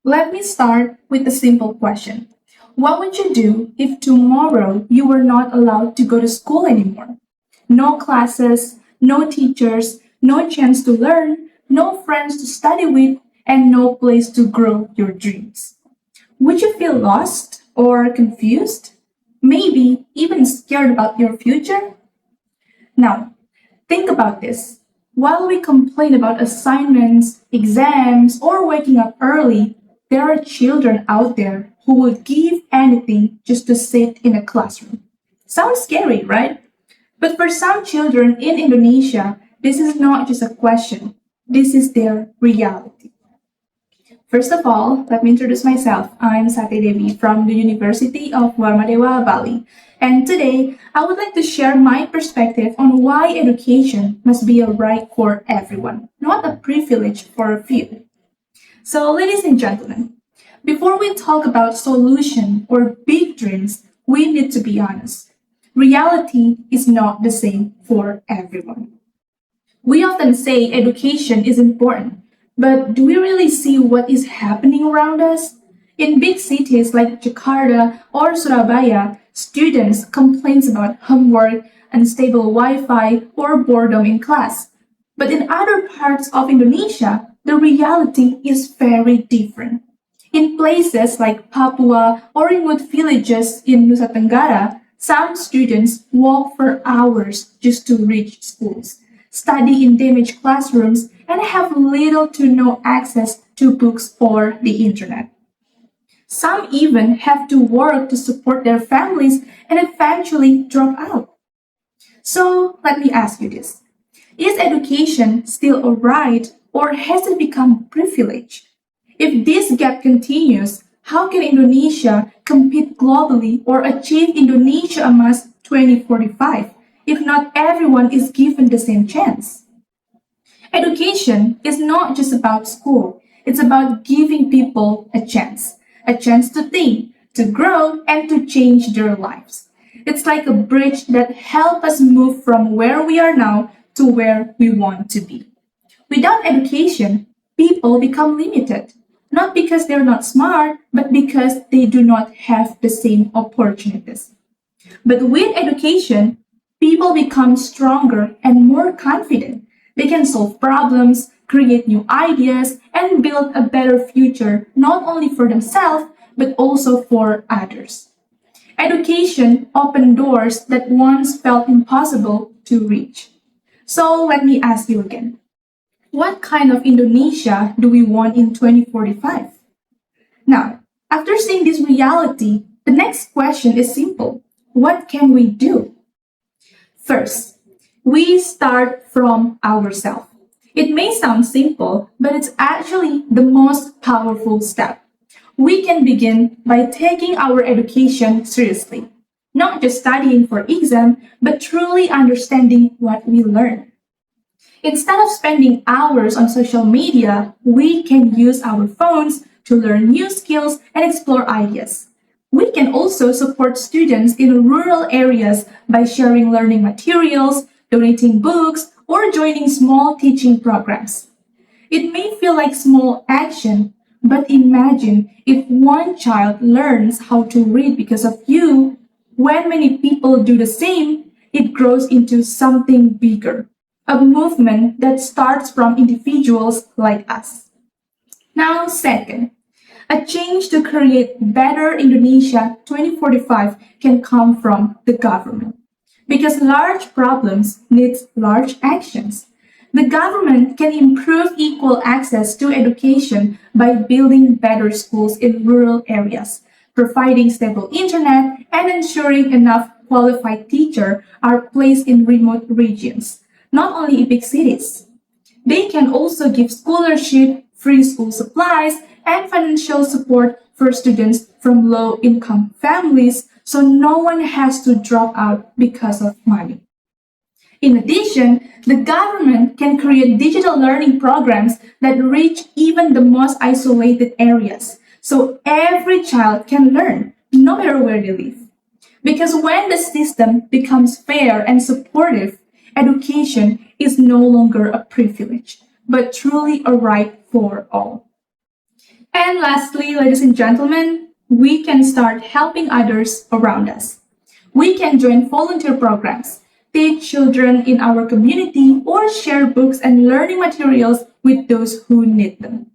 Let me start with a simple question. What would you do if tomorrow you were not allowed to go to school anymore? No classes, no teachers, no chance to learn, no friends to study with, and no place to grow your dreams. Would you feel lost or confused? Maybe even scared about your future? Now, think about this. While we complain about assignments, exams, or waking up early, there are children out there who would give anything just to sit in a classroom. Sounds scary, right? But for some children in Indonesia, this is not just a question, this is their reality. First of all, let me introduce myself. I'm Satya Dewi from the University of Warmadewa, Bali. And today, I would like to share my perspective on why education must be a right for everyone, not a privilege for a few. So, ladies and gentlemen, before we talk about solution or big dreams, we need to be honest. Reality is not the same for everyone. We often say education is important, but do we really see what is happening around us? In big cities like Jakarta or Surabaya, students complain about homework, unstable Wi-Fi, or boredom in class. But in other parts of Indonesia, the reality is very different. In places like Papua or remote villages in Nusa Tenggara, some students walk for hours just to reach schools, study in damaged classrooms, and have little to no access to books or the internet. Some even have to work to support their families and eventually drop out. So let me ask you this. Is education still a right or has it become a privilege? If this gap continues, how can Indonesia compete globally or achieve Indonesia Emas 2045 if not everyone is given the same chance? Education is not just about school, it's about giving people a chance to think, to grow, and to change their lives. It's like a bridge that helps us move from where we are now to where we want to be. Without education, people become limited, not because they're not smart, but because they do not have the same opportunities. But with education, people become stronger and more confident. They can solve problems, create new ideas, and build a better future not only for themselves, but also for others. Education opened doors that once felt impossible to reach. So let me ask you again. What kind of Indonesia do we want in 2045? Now, after seeing this reality, the next question is simple. What can we do? First, we start from ourselves. It may sound simple, but it's actually the most powerful step. We can begin by taking our education seriously, not just studying for exam, but truly understanding what we learn. Instead of spending hours on social media, we can use our phones to learn new skills and explore ideas. We can also support students in rural areas by sharing learning materials, donating books, or joining small teaching programs. It may feel like small action, but imagine if one child learns how to read because of you. When many people do the same, it grows into something bigger, a movement that starts from individuals like us. Now, second, a change to create better Indonesia 2045 can come from the government. Because large problems need large actions. The government can improve equal access to education by building better schools in rural areas, providing stable internet, and ensuring enough qualified teachers are placed in remote regions, not only in big cities. They can also give scholarship, free school supplies, and financial support for students from low-income families so no one has to drop out because of money. In addition, the government can create digital learning programs that reach even the most isolated areas so every child can learn, no matter where they live. Because when the system becomes fair and supportive, education is no longer a privilege, but truly a right for all. And lastly, ladies and gentlemen, we can start helping others around us. We can join volunteer programs, teach children in our community, or share books and learning materials with those who need them.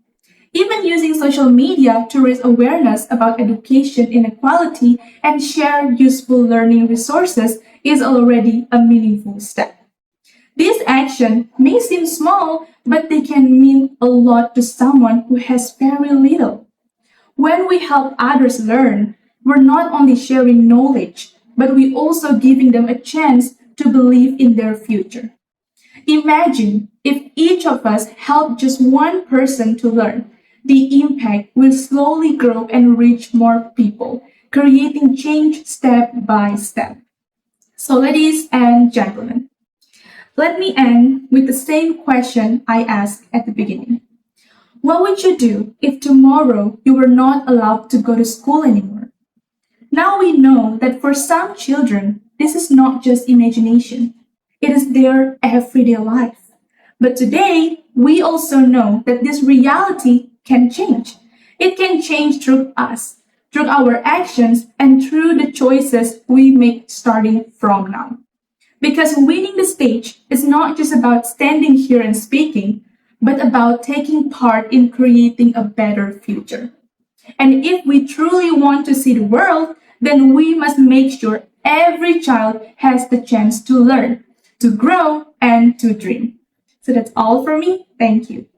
Even using social media to raise awareness about education inequality and share useful learning resources is already a meaningful step. These actions may seem small, but they can mean a lot to someone who has very little. When we help others learn, we're not only sharing knowledge, but we also giving them a chance to believe in their future. Imagine if each of us helped just one person to learn. The impact will slowly grow and reach more people, creating change step by step. So, ladies and gentlemen, let me end with the same question I asked at the beginning. What would you do if tomorrow you were not allowed to go to school anymore? Now we know that for some children, this is not just imagination. It is their everyday life. But today, we also know that this reality can change. It can change through us, through our actions, and through the choices we make starting from now. Because winning the stage is not just about standing here and speaking, but about taking part in creating a better future. And if we truly want to see the world, then we must make sure every child has the chance to learn, to grow, and to dream. So that's all for me. Thank you.